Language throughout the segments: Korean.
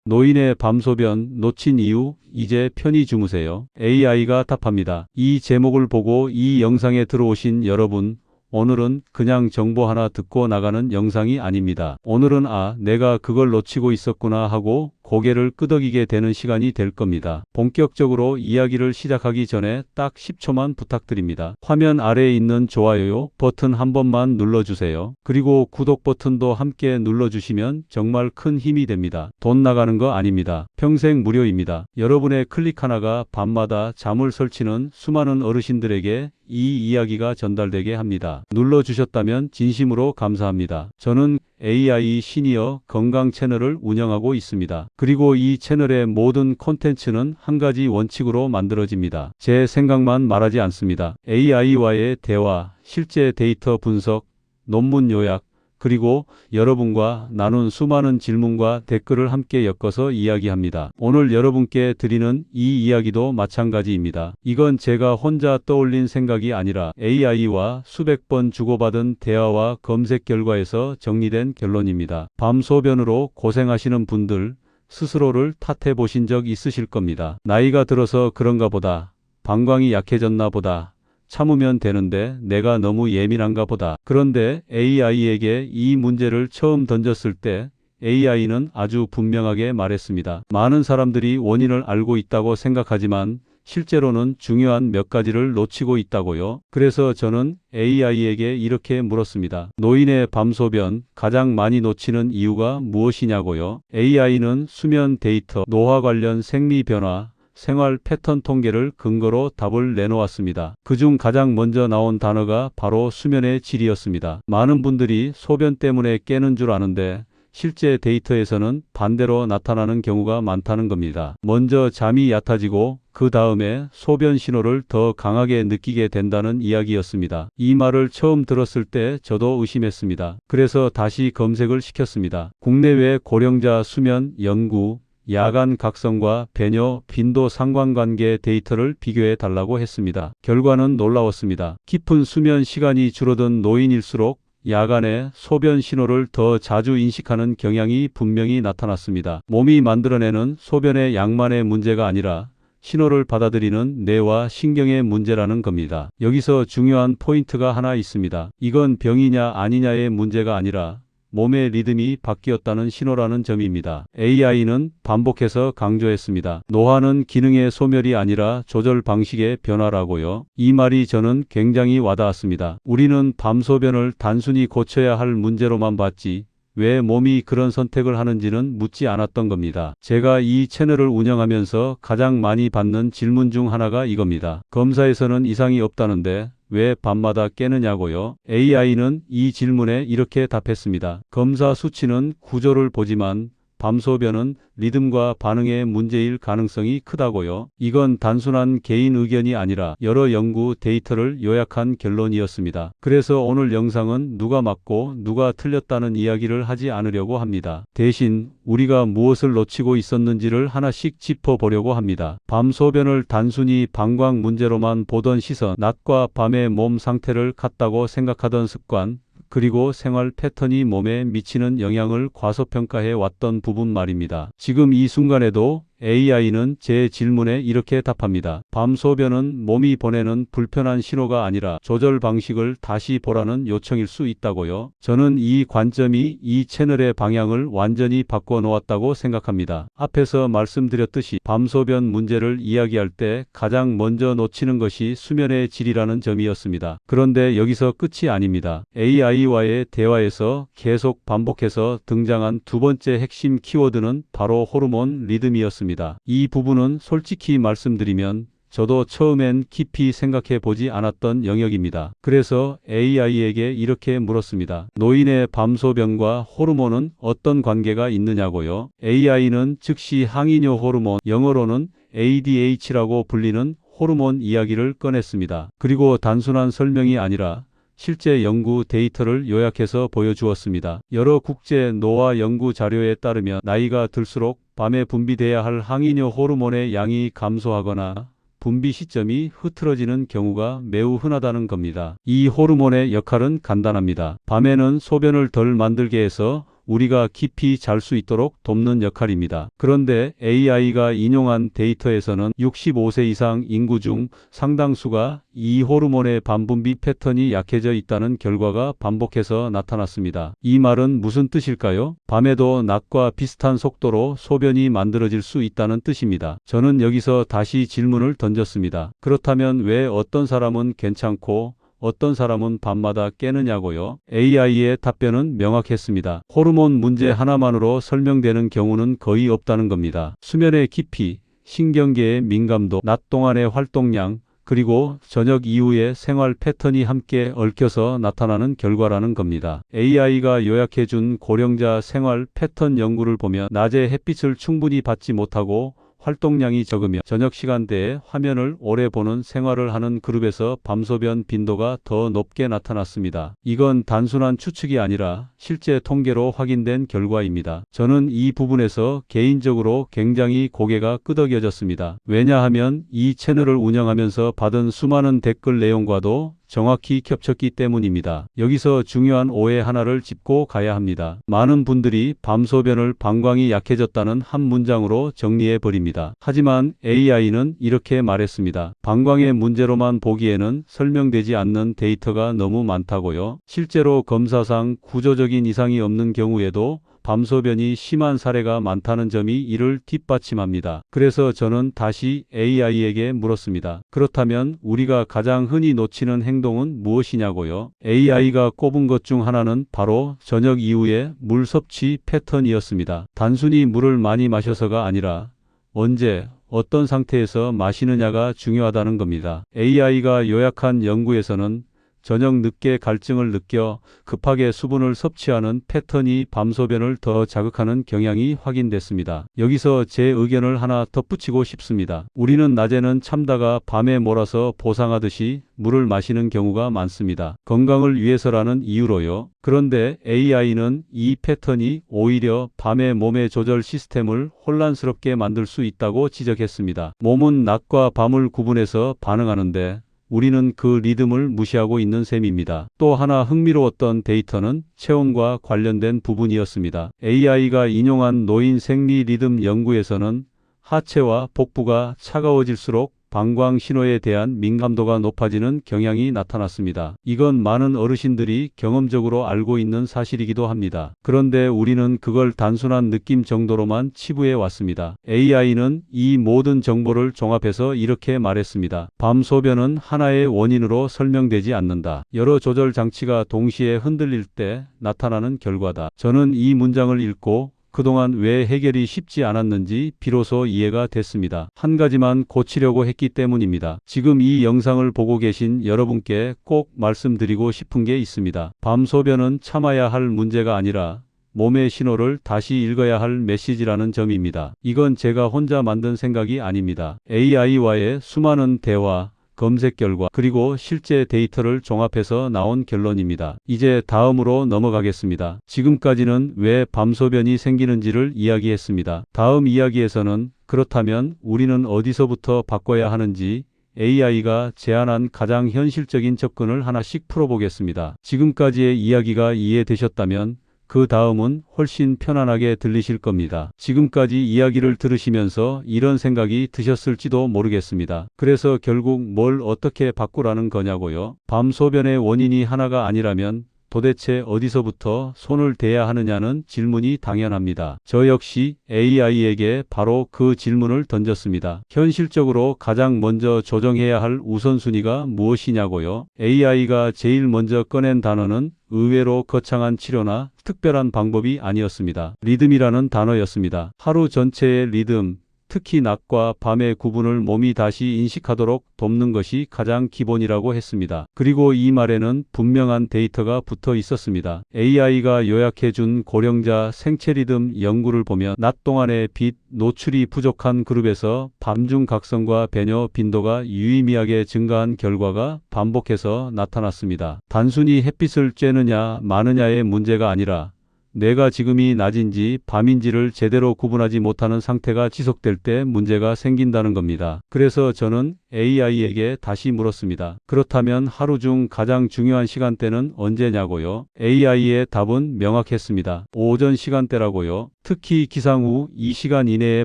노인의 밤소변 놓친 이유, 이제 편히 주무세요. AI가 답합니다. 이 제목을 보고 이 영상에 들어오신 여러분, 오늘은 그냥 정보 하나 듣고 나가는 영상이 아닙니다. 오늘은 내가 그걸 놓치고 있었구나 하고 고개를 끄덕이게 되는 시간이 될 겁니다. 본격적으로 이야기를 시작하기 전에 딱 10초만 부탁드립니다. 화면 아래에 있는 좋아요 버튼 한 번만 눌러주세요. 그리고 구독 버튼도 함께 눌러주시면 정말 큰 힘이 됩니다. 돈 나가는 거 아닙니다. 평생 무료입니다. 여러분의 클릭 하나가 밤마다 잠을 설치는 수많은 어르신들에게 이 이야기가 전달되게 합니다. 눌러주셨다면 진심으로 감사합니다. 저는 AI 시니어 건강 채널을 운영하고 있습니다. 그리고 이 채널의 모든 콘텐츠는 한 가지 원칙으로 만들어집니다. 제 생각만 말하지 않습니다. AI와의 대화, 실제 데이터 분석, 논문 요약, 그리고 여러분과 나눈 수많은 질문과 댓글을 함께 엮어서 이야기합니다. 오늘 여러분께 드리는 이 이야기도 마찬가지입니다. 이건 제가 혼자 떠올린 생각이 아니라 AI와 수백 번 주고받은 대화와 검색 결과에서 정리된 결론입니다. 밤소변으로 고생하시는 분들, 스스로를 탓해 보신 적 있으실 겁니다. 나이가 들어서 그런가 보다. 방광이 약해졌나 보다. 참으면 되는데 내가 너무 예민한가 보다. 그런데 AI에게 이 문제를 처음 던졌을 때 AI는 아주 분명하게 말했습니다. 많은 사람들이 원인을 알고 있다고 생각하지만 실제로는 중요한 몇 가지를 놓치고 있다고요. 그래서 저는 AI에게 이렇게 물었습니다. 노인의 밤소변 가장 많이 놓치는 이유가 무엇이냐고요. AI는 수면 데이터, 노화 관련 생리 변화, 생활 패턴 통계를 근거로 답을 내놓았습니다. 그중 가장 먼저 나온 단어가 바로 수면의 질이었습니다. 많은 분들이 소변 때문에 깨는 줄 아는데 실제 데이터에서는 반대로 나타나는 경우가 많다는 겁니다. 먼저 잠이 얕아지고 그 다음에 소변 신호를 더 강하게 느끼게 된다는 이야기였습니다. 이 말을 처음 들었을 때 저도 의심했습니다. 그래서 다시 검색을 시켰습니다. 국내외 고령자 수면 연구, 야간 각성과 배뇨 빈도 상관관계 데이터를 비교해 달라고 했습니다. 결과는 놀라웠습니다. 깊은 수면 시간이 줄어든 노인일수록 야간에 소변 신호를 더 자주 인식하는 경향이 분명히 나타났습니다. 몸이 만들어내는 소변의 양만의 문제가 아니라 신호를 받아들이는 뇌와 신경의 문제라는 겁니다. 여기서 중요한 포인트가 하나 있습니다. 이건 병이냐 아니냐의 문제가 아니라 몸의 리듬이 바뀌었다는 신호라는 점입니다. AI는 반복해서 강조했습니다. 노화는 기능의 소멸이 아니라 조절 방식의 변화라고요. 이 말이 저는 굉장히 와닿았습니다. 우리는 밤소변을 단순히 고쳐야 할 문제로만 봤지 왜 몸이 그런 선택을 하는지는 묻지 않았던 겁니다. 제가 이 채널을 운영하면서 가장 많이 받는 질문 중 하나가 이겁니다. 검사에서는 이상이 없다는데 왜 밤마다 깨느냐고요? AI는 이 질문에 이렇게 답했습니다. 검사 수치는 구조를 보지만 밤소변은 리듬과 반응의 문제일 가능성이 크다고요. 이건 단순한 개인 의견이 아니라 여러 연구 데이터를 요약한 결론이었습니다. 그래서 오늘 영상은 누가 맞고 누가 틀렸다는 이야기를 하지 않으려고 합니다. 대신 우리가 무엇을 놓치고 있었는지를 하나씩 짚어보려고 합니다. 밤소변을 단순히 방광 문제로만 보던 시선, 낮과 밤의 몸 상태를 같다고 생각하던 습관, 그리고 생활 패턴이 몸에 미치는 영향을 과소평가해 왔던 부분 말입니다. 지금 이 순간에도 AI는 제 질문에 이렇게 답합니다. 밤소변은 몸이 보내는 불편한 신호가 아니라 조절 방식을 다시 보라는 요청일 수 있다고요. 저는 이 관점이 이 채널의 방향을 완전히 바꿔 놓았다고 생각합니다. 앞에서 말씀드렸듯이 밤소변 문제를 이야기할 때 가장 먼저 놓치는 것이 수면의 질이라는 점이었습니다. 그런데 여기서 끝이 아닙니다. AI와의 대화에서 계속 반복해서 등장한 두 번째 핵심 키워드는 바로 호르몬 리듬이었습니다. 이 부분은 솔직히 말씀드리면 저도 처음엔 깊이 생각해 보지 않았던 영역입니다. 그래서 AI에게 이렇게 물었습니다. 노인의 밤소변과 호르몬은 어떤 관계가 있느냐고요? AI는 즉시 항이뇨 호르몬, 영어로는 ADH라고 불리는 호르몬 이야기를 꺼냈습니다. 그리고 단순한 설명이 아니라 실제 연구 데이터를 요약해서 보여주었습니다. 여러 국제 노화 연구 자료에 따르면 나이가 들수록 밤에 분비돼야 할 항이뇨 호르몬의 양이 감소하거나 분비 시점이 흐트러지는 경우가 매우 흔하다는 겁니다. 이 호르몬의 역할은 간단합니다. 밤에는 소변을 덜 만들게 해서 우리가 깊이 잘 수 있도록 돕는 역할입니다. 그런데 AI가 인용한 데이터에서는 65세 이상 인구 중 상당수가 이 호르몬의 반분비 패턴이 약해져 있다는 결과가 반복해서 나타났습니다. 이 말은 무슨 뜻일까요? 밤에도 낮과 비슷한 속도로 소변이 만들어질 수 있다는 뜻입니다. 저는 여기서 다시 질문을 던졌습니다. 그렇다면 왜 어떤 사람은 괜찮고 어떤 사람은 밤마다 깨느냐고요? AI의 답변은 명확했습니다. 호르몬 문제 하나만으로 설명되는 경우는 거의 없다는 겁니다. 수면의 깊이, 신경계의 민감도, 낮 동안의 활동량, 그리고 저녁 이후의 생활 패턴이 함께 얽혀서 나타나는 결과라는 겁니다. AI가 요약해준 고령자 생활 패턴 연구를 보면 낮에 햇빛을 충분히 받지 못하고 활동량이 적으며 저녁 시간대에 화면을 오래 보는 생활을 하는 그룹에서 밤소변 빈도가 더 높게 나타났습니다. 이건 단순한 추측이 아니라 실제 통계로 확인된 결과입니다. 저는 이 부분에서 개인적으로 굉장히 고개가 끄덕여졌습니다. 왜냐하면 이 채널을 운영하면서 받은 수많은 댓글 내용과도 정확히 겹쳤기 때문입니다. 여기서 중요한 오해 하나를 짚고 가야 합니다. 많은 분들이 밤소변을 방광이 약해졌다는 한 문장으로 정리해 버립니다. 하지만 AI는 이렇게 말했습니다. 방광의 문제로만 보기에는 설명되지 않는 데이터가 너무 많다고요. 실제로 검사상 구조적인 이상이 없는 경우에도 밤소변이 심한 사례가 많다는 점이 이를 뒷받침합니다. 그래서 저는 다시 AI에게 물었습니다. 그렇다면 우리가 가장 흔히 놓치는 행동은 무엇이냐고요? AI가 꼽은 것 중 하나는 바로 저녁 이후의 물 섭취 패턴이었습니다. 단순히 물을 많이 마셔서가 아니라 언제, 어떤 상태에서 마시느냐가 중요하다는 겁니다. AI가 요약한 연구에서는 저녁 늦게 갈증을 느껴 급하게 수분을 섭취하는 패턴이 밤소변을 더 자극하는 경향이 확인됐습니다. 여기서 제 의견을 하나 덧붙이고 싶습니다. 우리는 낮에는 참다가 밤에 몰아서 보상하듯이 물을 마시는 경우가 많습니다. 건강을 위해서라는 이유로요. 그런데 AI는 이 패턴이 오히려 밤에 몸의 조절 시스템을 혼란스럽게 만들 수 있다고 지적했습니다. 몸은 낮과 밤을 구분해서 반응하는데 우리는 그 리듬을 무시하고 있는 셈입니다. 또 하나 흥미로웠던 데이터는 체온과 관련된 부분이었습니다. AI가 인용한 노인 생리 리듬 연구에서는 하체와 복부가 차가워질수록 방광 신호에 대한 민감도가 높아지는 경향이 나타났습니다. 이건 많은 어르신들이 경험적으로 알고 있는 사실이기도 합니다. 그런데 우리는 그걸 단순한 느낌 정도로만 치부해 왔습니다. AI는 이 모든 정보를 종합해서 이렇게 말했습니다. 밤소변은 하나의 원인으로 설명되지 않는다. 여러 조절 장치가 동시에 흔들릴 때 나타나는 결과다. 저는 이 문장을 읽고 그동안 왜 해결이 쉽지 않았는지 비로소 이해가 됐습니다. 한 가지만 고치려고 했기 때문입니다. 지금 이 영상을 보고 계신 여러분께 꼭 말씀드리고 싶은 게 있습니다. 밤소변은 참아야 할 문제가 아니라 몸의 신호를 다시 읽어야 할 메시지라는 점입니다. 이건 제가 혼자 만든 생각이 아닙니다. AI와의 수많은 대화, 검색 결과, 그리고 실제 데이터를 종합해서 나온 결론입니다. 이제 다음으로 넘어가겠습니다. 지금까지는 왜 밤소변이 생기는지를 이야기했습니다. 다음 이야기에서는 그렇다면 우리는 어디서부터 바꿔야 하는지 AI가 제안한 가장 현실적인 접근을 하나씩 풀어보겠습니다. 지금까지의 이야기가 이해되셨다면 그 다음은 훨씬 편안하게 들리실 겁니다. 지금까지 이야기를 들으시면서 이런 생각이 드셨을지도 모르겠습니다. 그래서 결국 뭘 어떻게 바꾸라는 거냐고요? 밤소변의 원인이 하나가 아니라면 도대체 어디서부터 손을 대야 하느냐는 질문이 당연합니다. 저 역시 AI에게 바로 그 질문을 던졌습니다. 현실적으로 가장 먼저 조정해야 할 우선순위가 무엇이냐고요? AI가 제일 먼저 꺼낸 단어는 의외로 거창한 치료나 특별한 방법이 아니었습니다. 리듬이라는 단어였습니다. 하루 전체의 리듬, 특히 낮과 밤의 구분을 몸이 다시 인식하도록 돕는 것이 가장 기본이라고 했습니다. 그리고 이 말에는 분명한 데이터가 붙어 있었습니다. AI가 요약해준 고령자 생체 리듬 연구를 보면 낮 동안의 빛 노출이 부족한 그룹에서 밤중 각성과 배뇨 빈도가 유의미하게 증가한 결과가 반복해서 나타났습니다. 단순히 햇빛을 쬐느냐 마느냐의 문제가 아니라 뇌가 지금이 낮인지 밤인지를 제대로 구분하지 못하는 상태가 지속될 때 문제가 생긴다는 겁니다. 그래서 저는 AI에게 다시 물었습니다. 그렇다면 하루 중 가장 중요한 시간대는 언제냐고요? AI의 답은 명확했습니다. 오전 시간대라고요. 특히 기상 후 이 시간 이내에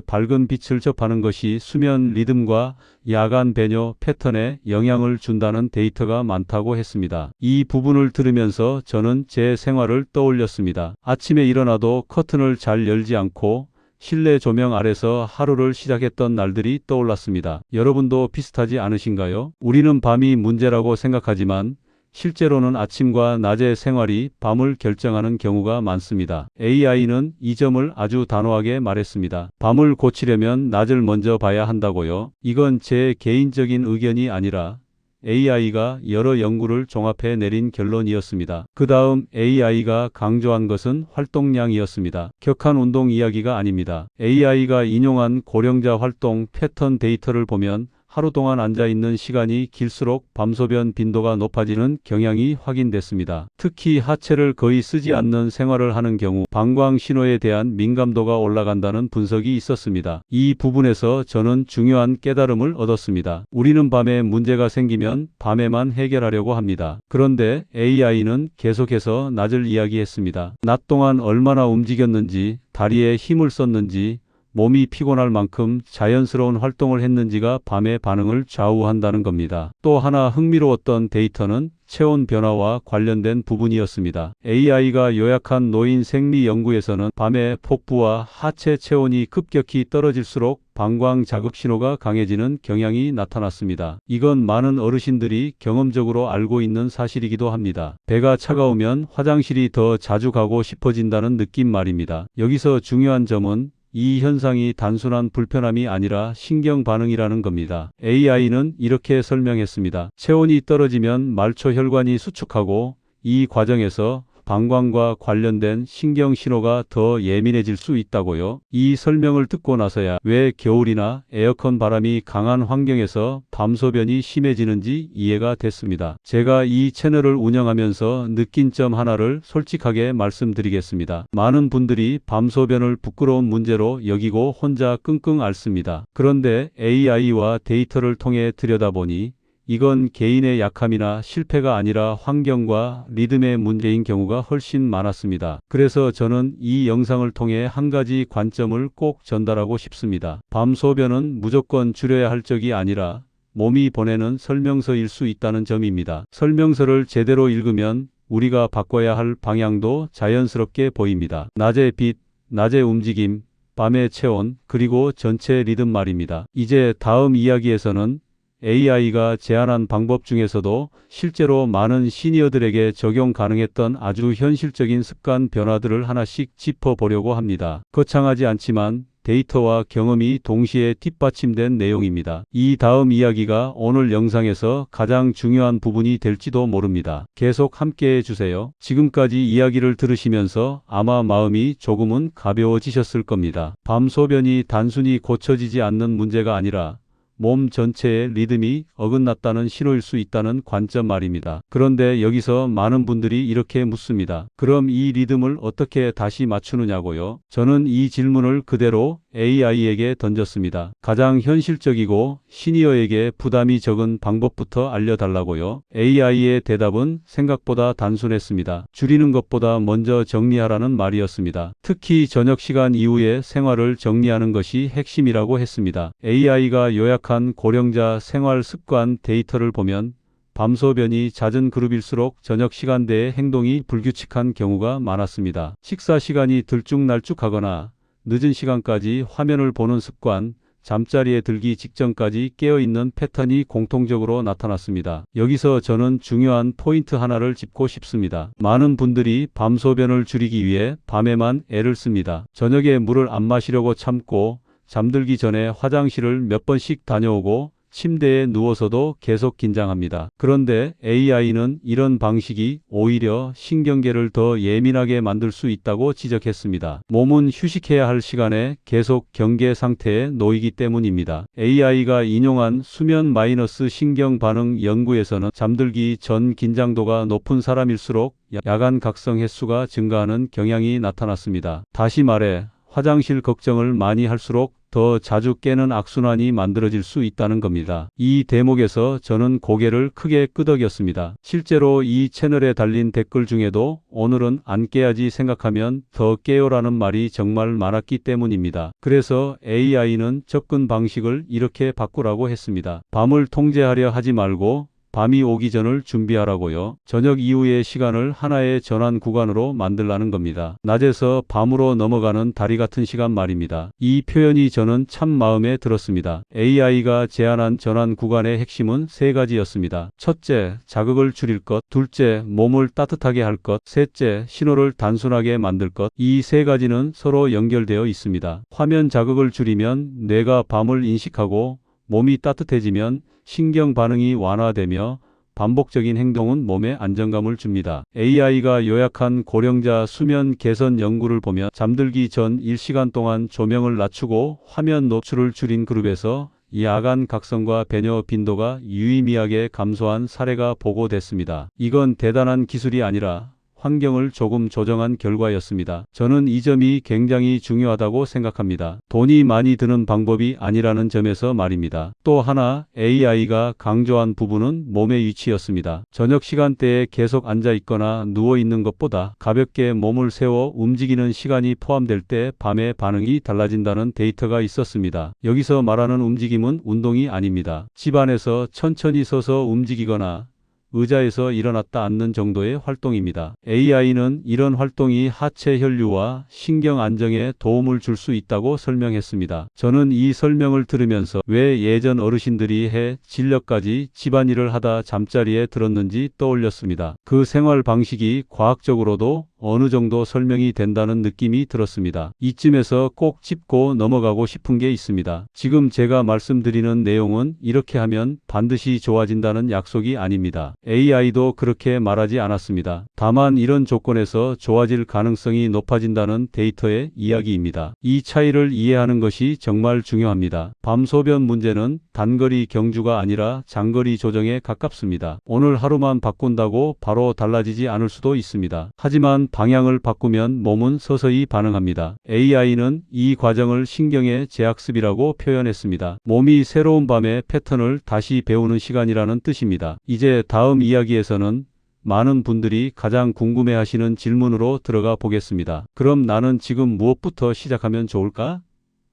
밝은 빛을 접하는 것이 수면 리듬과 야간 배뇨 패턴에 영향을 준다는 데이터가 많다고 했습니다. 이 부분을 들으면서 저는 제 생활을 떠올렸습니다. 아침에 일어나도 커튼을 잘 열지 않고 실내 조명 아래서 하루를 시작했던 날들이 떠올랐습니다. 여러분도 비슷하지 않으신가요? 우리는 밤이 문제라고 생각하지만 실제로는 아침과 낮의 생활이 밤을 결정하는 경우가 많습니다. AI는 이 점을 아주 단호하게 말했습니다. 밤을 고치려면 낮을 먼저 봐야 한다고요. 이건 제 개인적인 의견이 아니라 AI가 여러 연구를 종합해 내린 결론이었습니다. 그 다음 AI가 강조한 것은 활동량이었습니다. 격한 운동 이야기가 아닙니다. AI가 인용한 고령자 활동 패턴 데이터를 보면 하루 동안 앉아있는 시간이 길수록 밤소변 빈도가 높아지는 경향이 확인됐습니다. 특히 하체를 거의 쓰지 않는 생활을 하는 경우 방광 신호에 대한 민감도가 올라간다는 분석이 있었습니다. 이 부분에서 저는 중요한 깨달음을 얻었습니다. 우리는 밤에 문제가 생기면 밤에만 해결하려고 합니다. 그런데 AI는 계속해서 낮을 이야기했습니다. 낮 동안 얼마나 움직였는지, 다리에 힘을 썼는지, 몸이 피곤할 만큼 자연스러운 활동을 했는지가 밤의 반응을 좌우한다는 겁니다. 또 하나 흥미로웠던 데이터는 체온 변화와 관련된 부분이었습니다. AI가 요약한 노인 생리 연구에서는 밤에 복부와 하체 체온이 급격히 떨어질수록 방광 자극 신호가 강해지는 경향이 나타났습니다. 이건 많은 어르신들이 경험적으로 알고 있는 사실이기도 합니다. 배가 차가우면 화장실이 더 자주 가고 싶어진다는 느낌 말입니다. 여기서 중요한 점은 이 현상이 단순한 불편함이 아니라 신경 반응이라는 겁니다. AI는 이렇게 설명했습니다. 체온이 떨어지면 말초 혈관이 수축하고 이 과정에서 방광과 관련된 신경 신호가 더 예민해질 수 있다고요. 이 설명을 듣고 나서야 왜 겨울이나 에어컨 바람이 강한 환경에서 밤소변이 심해지는지 이해가 됐습니다. 제가 이 채널을 운영하면서 느낀 점 하나를 솔직하게 말씀드리겠습니다. 많은 분들이 밤소변을 부끄러운 문제로 여기고 혼자 끙끙 앓습니다. 그런데 AI와 데이터를 통해 들여다보니 이건 개인의 약함이나 실패가 아니라 환경과 리듬의 문제인 경우가 훨씬 많았습니다. 그래서 저는 이 영상을 통해 한 가지 관점을 꼭 전달하고 싶습니다. 밤소변은 무조건 줄여야 할 적이 아니라 몸이 보내는 설명서일 수 있다는 점입니다. 설명서를 제대로 읽으면 우리가 바꿔야 할 방향도 자연스럽게 보입니다. 낮의 빛, 낮의 움직임, 밤의 체온, 그리고 전체 리듬 말입니다. 이제 다음 이야기에서는 AI가 제안한 방법 중에서도 실제로 많은 시니어들에게 적용 가능했던 아주 현실적인 습관 변화들을 하나씩 짚어보려고 합니다. 거창하지 않지만 데이터와 경험이 동시에 뒷받침된 내용입니다. 이 다음 이야기가 오늘 영상에서 가장 중요한 부분이 될지도 모릅니다. 계속 함께해 주세요. 지금까지 이야기를 들으시면서 아마 마음이 조금은 가벼워지셨을 겁니다. 밤소변이 단순히 고쳐지지 않는 문제가 아니라 몸 전체의 리듬이 어긋났다는 신호일 수 있다는 관점 말입니다. 그런데 여기서 많은 분들이 이렇게 묻습니다. 그럼 이 리듬을 어떻게 다시 맞추느냐고요? 저는 이 질문을 그대로 AI에게 던졌습니다. 가장 현실적이고 시니어에게 부담이 적은 방법부터 알려달라고요. AI의 대답은 생각보다 단순했습니다. 줄이는 것보다 먼저 정리하라는 말이었습니다. 특히 저녁 시간 이후의 생활을 정리하는 것이 핵심이라고 했습니다. AI가 요약한 고령자 생활 습관 데이터를 보면 밤소변이 잦은 그룹일수록 저녁 시간대의 행동이 불규칙한 경우가 많았습니다. 식사 시간이 들쭉날쭉하거나 늦은 시간까지 화면을 보는 습관, 잠자리에 들기 직전까지 깨어있는 패턴이 공통적으로 나타났습니다. 여기서 저는 중요한 포인트 하나를 짚고 싶습니다. 많은 분들이 밤소변을 줄이기 위해 밤에만 애를 씁니다. 저녁에 물을 안 마시려고 참고 잠들기 전에 화장실을 몇 번씩 다녀오고 침대에 누워서도 계속 긴장합니다. 그런데 AI는 이런 방식이 오히려 신경계를 더 예민하게 만들 수 있다고 지적했습니다. 몸은 휴식해야 할 시간에 계속 경계 상태에 놓이기 때문입니다. AI가 인용한 수면 마이너스 신경 반응 연구에서는 잠들기 전 긴장도가 높은 사람일수록 야간 각성 횟수가 증가하는 경향이 나타났습니다. 다시 말해 화장실 걱정을 많이 할수록 더 자주 깨는 악순환이 만들어질 수 있다는 겁니다. 이 대목에서 저는 고개를 크게 끄덕였습니다. 실제로 이 채널에 달린 댓글 중에도 오늘은 안 깨야지 생각하면 더 깨요라는 말이 정말 많았기 때문입니다. 그래서 AI는 접근 방식을 이렇게 바꾸라고 했습니다. 밤을 통제하려 하지 말고 밤이 오기 전을 준비하라고요. 저녁 이후의 시간을 하나의 전환 구간으로 만들라는 겁니다. 낮에서 밤으로 넘어가는 다리 같은 시간 말입니다. 이 표현이 저는 참 마음에 들었습니다. AI가 제안한 전환 구간의 핵심은 세 가지였습니다. 첫째, 자극을 줄일 것. 둘째, 몸을 따뜻하게 할 것. 셋째, 신호를 단순하게 만들 것. 이 세 가지는 서로 연결되어 있습니다. 화면 자극을 줄이면 뇌가 밤을 인식하고 몸이 따뜻해지면 신경 반응이 완화되며 반복적인 행동은 몸에 안정감을 줍니다. AI가 요약한 고령자 수면 개선 연구를 보면 잠들기 전 1시간 동안 조명을 낮추고 화면 노출을 줄인 그룹에서 야간 각성과 배뇨 빈도가 유의미하게 감소한 사례가 보고됐습니다. 이건 대단한 기술이 아니라 환경을 조금 조정한 결과였습니다. 저는 이 점이 굉장히 중요하다고 생각합니다. 돈이 많이 드는 방법이 아니라는 점에서 말입니다. 또 하나 AI가 강조한 부분은 몸의 위치였습니다. 저녁 시간대에 계속 앉아 있거나 누워 있는 것보다 가볍게 몸을 세워 움직이는 시간이 포함될 때 밤의 반응이 달라진다는 데이터가 있었습니다. 여기서 말하는 움직임은 운동이 아닙니다. 집안에서 천천히 서서 움직이거나 의자에서 일어났다 앉는 정도의 활동입니다. AI는 이런 활동이 하체 혈류와 신경 안정에 도움을 줄 수 있다고 설명했습니다. 저는 이 설명을 들으면서 왜 예전 어르신들이 해 진력까지 집안일을 하다 잠자리에 들었는지 떠올렸습니다. 그 생활 방식이 과학적으로도 어느 정도 설명이 된다는 느낌이 들었습니다. 이쯤에서 꼭 짚고 넘어가고 싶은 게 있습니다. 지금 제가 말씀드리는 내용은 이렇게 하면 반드시 좋아진다는 약속이 아닙니다. AI도 그렇게 말하지 않았습니다. 다만 이런 조건에서 좋아질 가능성이 높아진다는 데이터의 이야기입니다. 이 차이를 이해하는 것이 정말 중요합니다. 밤 소변 문제는 단거리 경주가 아니라 장거리 조정에 가깝습니다. 오늘 하루만 바꾼다고 바로 달라지지 않을 수도 있습니다. 하지만 방향을 바꾸면 몸은 서서히 반응합니다. AI는 이 과정을 신경의 재학습이라고 표현했습니다. 몸이 새로운 밤의 패턴을 다시 배우는 시간이라는 뜻입니다. 이제 다음 이야기에서는 많은 분들이 가장 궁금해하시는 질문으로 들어가 보겠습니다. 그럼 나는 지금 무엇부터 시작하면 좋을까?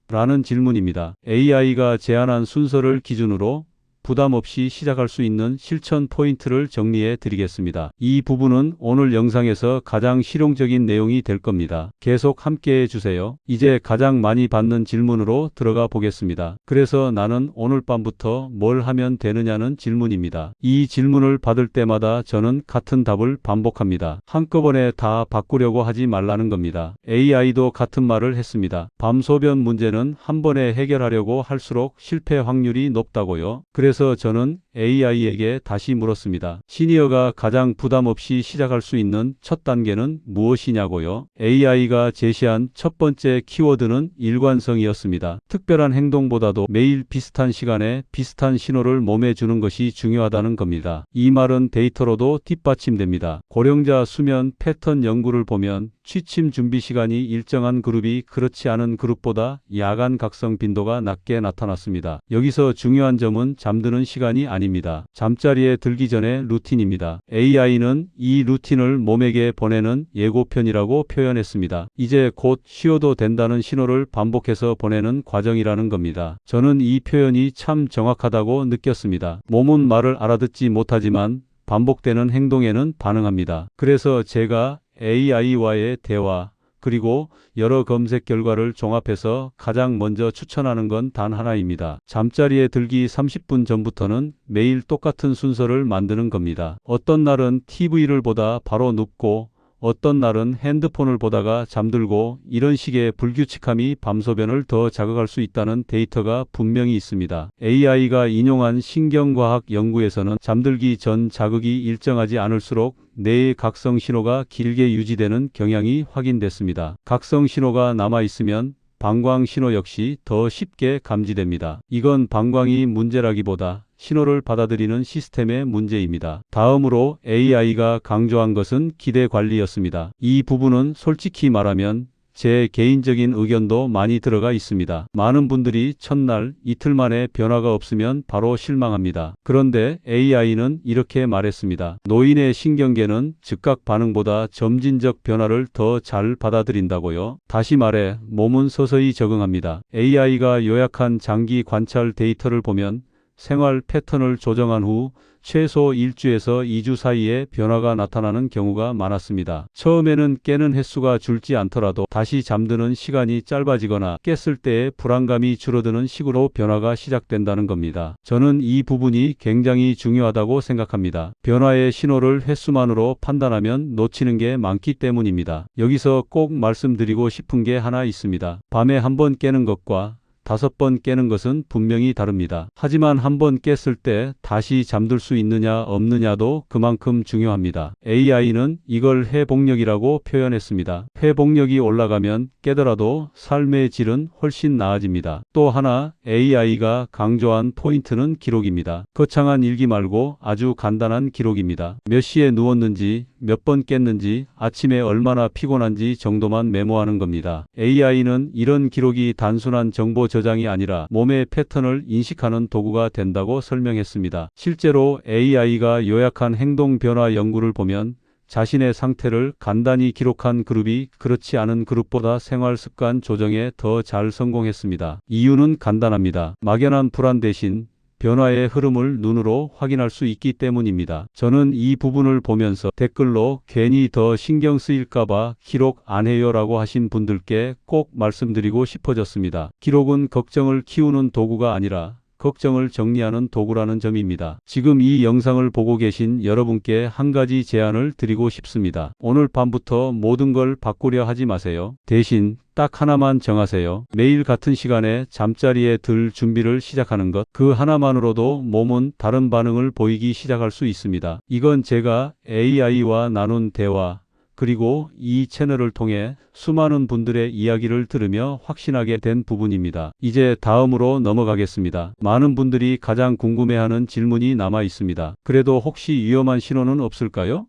라는 질문입니다. AI가 제안한 순서를 기준으로 부담 없이 시작할 수 있는 실천 포인트를 정리해 드리겠습니다. 이 부분은 오늘 영상에서 가장 실용적인 내용이 될 겁니다. 계속 함께해 주세요. 이제 가장 많이 받는 질문으로 들어가 보겠습니다. 그래서 나는 오늘 밤부터 뭘 하면 되느냐는 질문입니다. 이 질문을 받을 때마다 저는 같은 답을 반복합니다. 한꺼번에 다 바꾸려고 하지 말라는 겁니다. AI도 같은 말을 했습니다. 밤 소변 문제는 한 번에 해결하려고 할수록 실패 확률이 높다고요. 그래서 저는 AI에게 다시 물었습니다. 시니어가 가장 부담 없이 시작할 수 있는 첫 단계는 무엇이냐고요? AI가 제시한 첫 번째 키워드는 일관성이었습니다. 특별한 행동보다도 매일 비슷한 시간에 비슷한 신호를 몸에 주는 것이 중요하다는 겁니다. 이 말은 데이터로도 뒷받침됩니다. 고령자 수면 패턴 연구를 보면 취침 준비 시간이 일정한 그룹이 그렇지 않은 그룹보다 야간 각성 빈도가 낮게 나타났습니다. 여기서 중요한 점은 잠드는 시간이 아닙니다. 잠자리에 들기 전에 루틴입니다. AI는 이 루틴을 몸에게 보내는 예고편이라고 표현했습니다. 이제 곧 쉬어도 된다는 신호를 반복해서 보내는 과정이라는 겁니다. 저는 이 표현이 참 정확하다고 느꼈습니다. 몸은 말을 알아듣지 못하지만 반복되는 행동에는 반응합니다. 그래서 제가 AI와의 대화 그리고 여러 검색 결과를 종합해서 가장 먼저 추천하는 건 단 하나입니다. 잠자리에 들기 30분 전부터는 매일 똑같은 순서를 만드는 겁니다. 어떤 날은 TV를 보다 바로 눕고 어떤 날은 핸드폰을 보다가 잠들고 이런 식의 불규칙함이 밤소변을 더 자극할 수 있다는 데이터가 분명히 있습니다. AI가 인용한 신경과학 연구에서는 잠들기 전 자극이 일정하지 않을수록 뇌의 각성 신호가 길게 유지되는 경향이 확인됐습니다. 각성 신호가 남아있으면 방광 신호 역시 더 쉽게 감지됩니다. 이건 방광이 문제라기보다 신호를 받아들이는 시스템의 문제입니다. 다음으로 AI가 강조한 것은 기대 관리였습니다. 이 부분은 솔직히 말하면 제 개인적인 의견도 많이 들어가 있습니다. 많은 분들이 첫날, 이틀 만에 변화가 없으면 바로 실망합니다. 그런데 AI는 이렇게 말했습니다. 노인의 신경계는 즉각 반응보다 점진적 변화를 더 잘 받아들인다고요. 다시 말해 몸은 서서히 적응합니다. AI가 요약한 장기 관찰 데이터를 보면 생활 패턴을 조정한 후 최소 1주에서 2주 사이에 변화가 나타나는 경우가 많았습니다. 처음에는 깨는 횟수가 줄지 않더라도 다시 잠드는 시간이 짧아지거나 깼을 때의 불안감이 줄어드는 식으로 변화가 시작된다는 겁니다. 저는 이 부분이 굉장히 중요하다고 생각합니다. 변화의 신호를 횟수만으로 판단하면 놓치는 게 많기 때문입니다. 여기서 꼭 말씀드리고 싶은 게 하나 있습니다. 밤에 한 번 깨는 것과 5번 깨는 것은 분명히 다릅니다. 하지만 한 번 깼을 때 다시 잠들 수 있느냐 없느냐도 그만큼 중요합니다. AI는 이걸 회복력이라고 표현했습니다. 회복력이 올라가면 깨더라도 삶의 질은 훨씬 나아집니다. 또 하나 AI가 강조한 포인트는 기록입니다. 거창한 일기 말고 아주 간단한 기록입니다. 몇 시에 누웠는지, 몇 번 깼는지, 아침에 얼마나 피곤한지 정도만 메모하는 겁니다. AI는 이런 기록이 단순한 정보 저장이 아니라 몸의 패턴을 인식하는 도구가 된다고 설명했습니다. 실제로 AI가 요약한 행동 변화 연구를 보면 자신의 상태를 간단히 기록한 그룹이 그렇지 않은 그룹보다 생활 습관 조정에 더 잘 성공했습니다. 이유는 간단합니다. 막연한 불안 대신 변화의 흐름을 눈으로 확인할 수 있기 때문입니다. 저는 이 부분을 보면서 댓글로 괜히 더 신경 쓰일까봐 기록 안 해요라고 하신 분들께 꼭 말씀드리고 싶어졌습니다. 기록은 걱정을 키우는 도구가 아니라 걱정을 정리하는 도구라는 점입니다. 지금 이 영상을 보고 계신 여러분께 한 가지 제안을 드리고 싶습니다. 오늘 밤부터 모든 걸 바꾸려 하지 마세요. 대신 딱 하나만 정하세요. 매일 같은 시간에 잠자리에 들 준비를 시작하는 것. 그 하나만으로도 몸은 다른 반응을 보이기 시작할 수 있습니다. 이건 제가 AI와 나눈 대화, 그리고 이 채널을 통해 수많은 분들의 이야기를 들으며 확신하게 된 부분입니다. 이제 다음으로 넘어가겠습니다. 많은 분들이 가장 궁금해하는 질문이 남아 있습니다. 그래도 혹시 위험한 신호는 없을까요?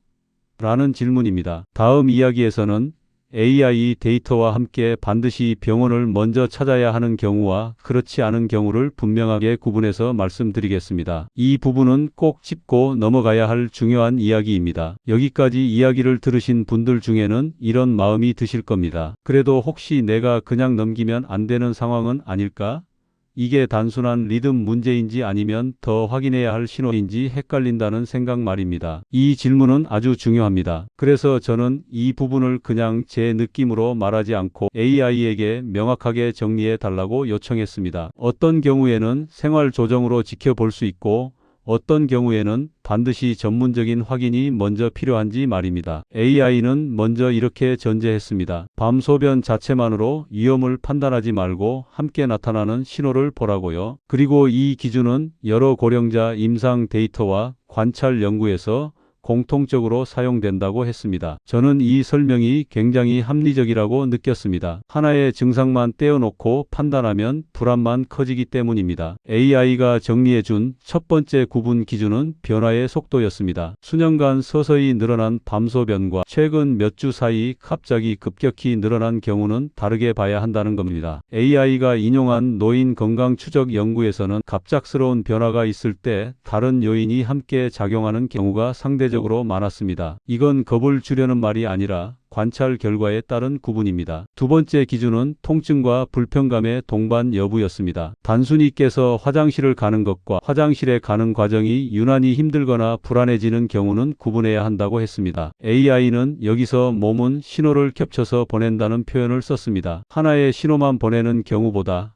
라는 질문입니다. 다음 이야기에서는 AI 데이터와 함께 반드시 병원을 먼저 찾아야 하는 경우와 그렇지 않은 경우를 분명하게 구분해서 말씀드리겠습니다. 이 부분은 꼭 짚고 넘어가야 할 중요한 이야기입니다. 여기까지 이야기를 들으신 분들 중에는 이런 마음이 드실 겁니다. 그래도 혹시 내가 그냥 넘기면 안 되는 상황은 아닐까? 이게 단순한 리듬 문제인지 아니면 더 확인해야 할 신호인지 헷갈린다는 생각 말입니다. 이 질문은 아주 중요합니다. 그래서 저는 이 부분을 그냥 제 느낌으로 말하지 않고 AI에게 명확하게 정리해 달라고 요청했습니다. 어떤 경우에는 생활 조정으로 지켜볼 수 있고 어떤 경우에는 반드시 전문적인 확인이 먼저 필요한지 말입니다. AI는 먼저 이렇게 전제했습니다. 밤 소변 자체만으로 위험을 판단하지 말고 함께 나타나는 신호를 보라고요. 그리고 이 기준은 여러 고령자 임상 데이터와 관찰 연구에서 공통적으로 사용된다고 했습니다. 저는 이 설명이 굉장히 합리적이라고 느꼈습니다. 하나의 증상만 떼어놓고 판단하면 불안만 커지기 때문입니다. AI가 정리해준 첫 번째 구분 기준은 변화의 속도였습니다. 수년간 서서히 늘어난 밤소변과 최근 몇 주 사이 갑자기 급격히 늘어난 경우는 다르게 봐야 한다는 겁니다. AI가 인용한 노인 건강 추적 연구에서는 갑작스러운 변화가 있을 때 다른 요인이 함께 작용하는 경우가 상대적으로 많았습니다. 이건 겁을 주려는 말이 아니라 관찰 결과에 따른 구분입니다. 두 번째 기준은 통증과 불편감의 동반 여부였습니다. 단순히 깨서 화장실을 가는 것과 화장실에 가는 과정이 유난히 힘들거나 불안해지는 경우는 구분해야 한다고 했습니다. AI는 여기서 몸은 신호를 겹쳐서 보낸다는 표현을 썼습니다. 하나의 신호만 보내는 경우보다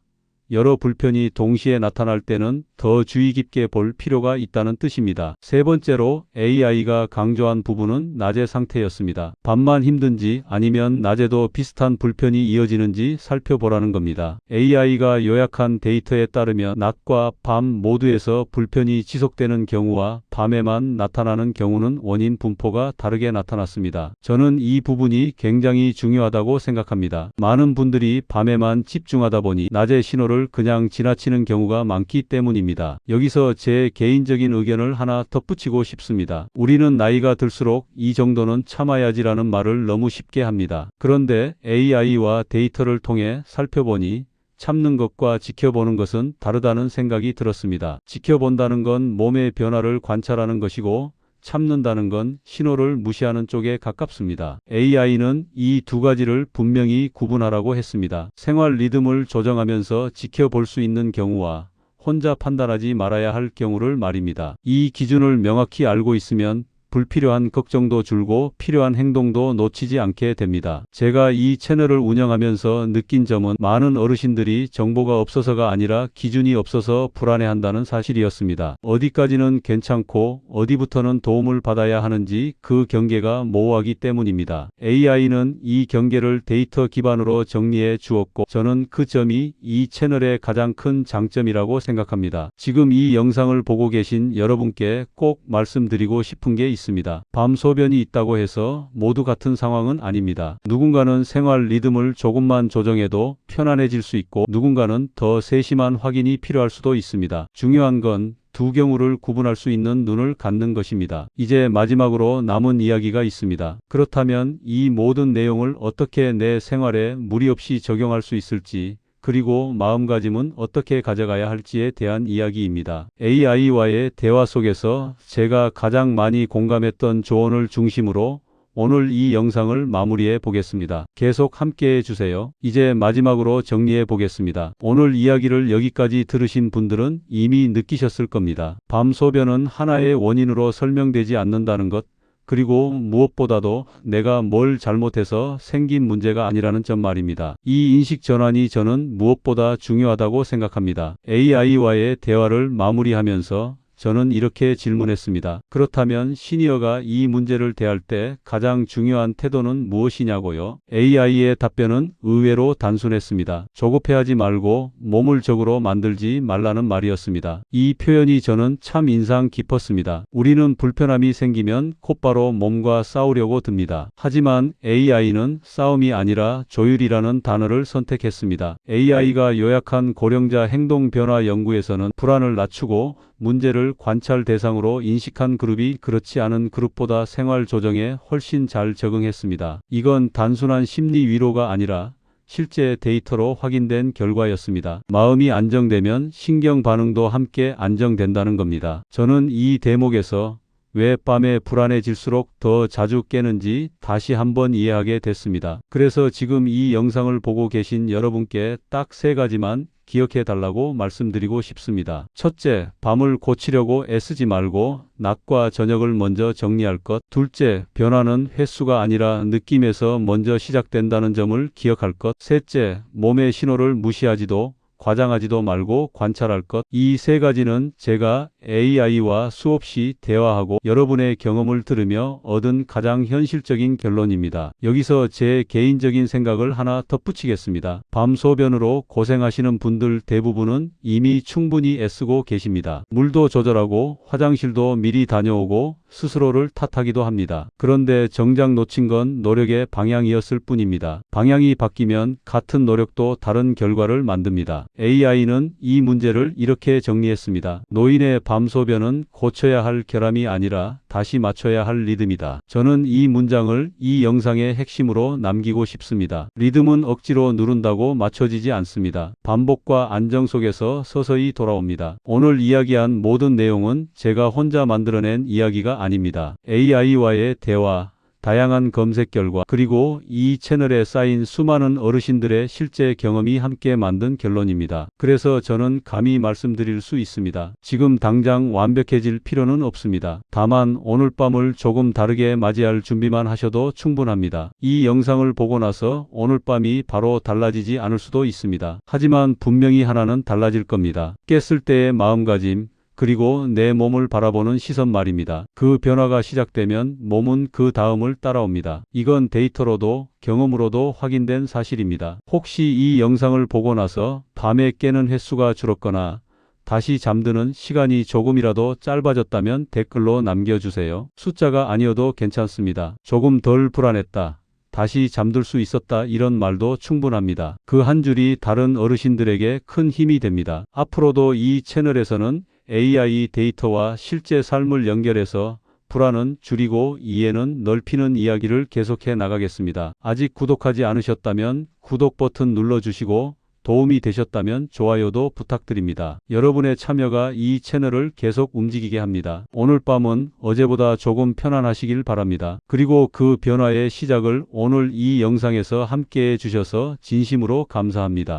여러 불편이 동시에 나타날 때는 더 주의 깊게 볼 필요가 있다는 뜻입니다. 세 번째로 AI가 강조한 부분은 낮의 상태였습니다. 밤만 힘든지 아니면 낮에도 비슷한 불편이 이어지는지 살펴보라는 겁니다. AI가 요약한 데이터에 따르면 낮과 밤 모두에서 불편이 지속되는 경우와 밤에만 나타나는 경우는 원인 분포가 다르게 나타났습니다. 저는 이 부분이 굉장히 중요하다고 생각합니다. 많은 분들이 밤에만 집중하다 보니 낮의 신호를 데이터를 그냥 지나치는 경우가 많기 때문입니다. 여기서 제 개인적인 의견을 하나 덧붙이고 싶습니다. 우리는 나이가 들수록 이 정도는 참아야지라는 말을 너무 쉽게 합니다. 그런데 AI와 데이터를 통해 살펴보니 참는 것과 지켜보는 것은 다르다는 생각이 들었습니다. 지켜본다는 건 몸의 변화를 관찰하는 것이고 참는다는 건 신호를 무시하는 쪽에 가깝습니다. AI는 이 두 가지를 분명히 구분하라고 했습니다. 생활 리듬을 조정하면서 지켜볼 수 있는 경우와 혼자 판단하지 말아야 할 경우를 말입니다. 이 기준을 명확히 알고 있으면 불필요한 걱정도 줄고 필요한 행동도 놓치지 않게 됩니다. 제가 이 채널을 운영하면서 느낀 점은 많은 어르신들이 정보가 없어서가 아니라 기준이 없어서 불안해한다는 사실이었습니다. 어디까지는 괜찮고 어디부터는 도움을 받아야 하는지 그 경계가 모호하기 때문입니다. AI는 이 경계를 데이터 기반으로 정리해 주었고 저는 그 점이 이 채널의 가장 큰 장점이라고 생각합니다. 지금 이 영상을 보고 계신 여러분께 꼭 말씀드리고 싶은 게 있습니다. 밤 소변이 있다고 해서 모두 같은 상황은 아닙니다. 누군가는 생활 리듬을 조금만 조정해도 편안해질 수 있고 누군가는 더 세심한 확인이 필요할 수도 있습니다. 중요한 건 두 경우를 구분할 수 있는 눈을 갖는 것입니다. 이제 마지막으로 남은 이야기가 있습니다. 그렇다면 이 모든 내용을 어떻게 내 생활에 무리 없이 적용할 수 있을지 그리고 마음가짐은 어떻게 가져가야 할지에 대한 이야기입니다. AI와의 대화 속에서 제가 가장 많이 공감했던 조언을 중심으로 오늘 이 영상을 마무리해 보겠습니다. 계속 함께해 주세요. 이제 마지막으로 정리해 보겠습니다. 오늘 이야기를 여기까지 들으신 분들은 이미 느끼셨을 겁니다. 밤 소변은 하나의 원인으로 설명되지 않는다는 것, 그리고 무엇보다도 내가 뭘 잘못해서 생긴 문제가 아니라는 점 말입니다. 이 인식 전환이 저는 무엇보다 중요하다고 생각합니다. AI와의 대화를 마무리하면서 저는 이렇게 질문했습니다. 그렇다면 시니어가 이 문제를 대할 때 가장 중요한 태도는 무엇이냐고요? AI의 답변은 의외로 단순했습니다. 조급해하지 말고 몸을 적으로 만들지 말라는 말이었습니다. 이 표현이 저는 참 인상 깊었습니다. 우리는 불편함이 생기면 곧바로 몸과 싸우려고 듭니다. 하지만 AI는 싸움이 아니라 조율이라는 단어를 선택했습니다. AI가 요약한 고령자 행동 변화 연구에서는 불안을 낮추고 문제를 관찰 대상으로 인식한 그룹이 그렇지 않은 그룹보다 생활 조정에 훨씬 잘 적응했습니다. 이건 단순한 심리 위로가 아니라 실제 데이터로 확인된 결과였습니다. 마음이 안정되면 신경 반응도 함께 안정된다는 겁니다. 저는 이 대목에서 왜 밤에 불안해질수록 더 자주 깨는지 다시 한번 이해하게 됐습니다. 그래서 지금 이 영상을 보고 계신 여러분께 딱 3가지만 기억해 달라고 말씀드리고 싶습니다. 첫째, 밤을 고치려고 애쓰지 말고 낮과 저녁을 먼저 정리할 것. 둘째, 변화는 횟수가 아니라 느낌에서 먼저 시작된다는 점을 기억할 것. 셋째, 몸의 신호를 무시하지도 과장하지도 말고 관찰할 것. 이 3가지는 제가 AI와 수없이 대화하고 여러분의 경험을 들으며 얻은 가장 현실적인 결론입니다. 여기서 제 개인적인 생각을 하나 덧붙이겠습니다. 밤 소변으로 고생하시는 분들 대부분은 이미 충분히 애쓰고 계십니다. 물도 조절하고 화장실도 미리 다녀오고 스스로를 탓하기도 합니다. 그런데 정작 놓친 건 노력의 방향이었을 뿐입니다. 방향이 바뀌면 같은 노력도 다른 결과를 만듭니다. AI는 이 문제를 이렇게 정리했습니다. 노인의 밤소변은 고쳐야 할 결함이 아니라 다시 맞춰야 할 리듬이다. 저는 이 문장을 이 영상의 핵심으로 남기고 싶습니다. 리듬은 억지로 누른다고 맞춰지지 않습니다. 반복과 안정 속에서 서서히 돌아옵니다. 오늘 이야기한 모든 내용은 제가 혼자 만들어낸 이야기가 아닙니다. AI와의 대화, 다양한 검색 결과, 그리고 이 채널에 쌓인 수많은 어르신들의 실제 경험이 함께 만든 결론입니다. 그래서 저는 감히 말씀드릴 수 있습니다. 지금 당장 완벽해질 필요는 없습니다. 다만 오늘 밤을 조금 다르게 맞이할 준비만 하셔도 충분합니다. 이 영상을 보고 나서 오늘 밤이 바로 달라지지 않을 수도 있습니다. 하지만 분명히 하나는 달라질 겁니다. 깼을 때의 마음가짐, 그리고 내 몸을 바라보는 시선 말입니다. 그 변화가 시작되면 몸은 그 다음을 따라옵니다. 이건 데이터로도 경험으로도 확인된 사실입니다. 혹시 이 영상을 보고 나서 밤에 깨는 횟수가 줄었거나 다시 잠드는 시간이 조금이라도 짧아졌다면 댓글로 남겨주세요. 숫자가 아니어도 괜찮습니다. 조금 덜 불안했다. 다시 잠들 수 있었다 이런 말도 충분합니다. 그 한 줄이 다른 어르신들에게 큰 힘이 됩니다. 앞으로도 이 채널에서는 AI 데이터와 실제 삶을 연결해서 불안은 줄이고 이해는 넓히는 이야기를 계속해 나가겠습니다. 아직 구독하지 않으셨다면 구독 버튼 눌러주시고 도움이 되셨다면 좋아요도 부탁드립니다. 여러분의 참여가 이 채널을 계속 움직이게 합니다. 오늘 밤은 어제보다 조금 편안하시길 바랍니다. 그리고 그 변화의 시작을 오늘 이 영상에서 함께 해주셔서 진심으로 감사합니다.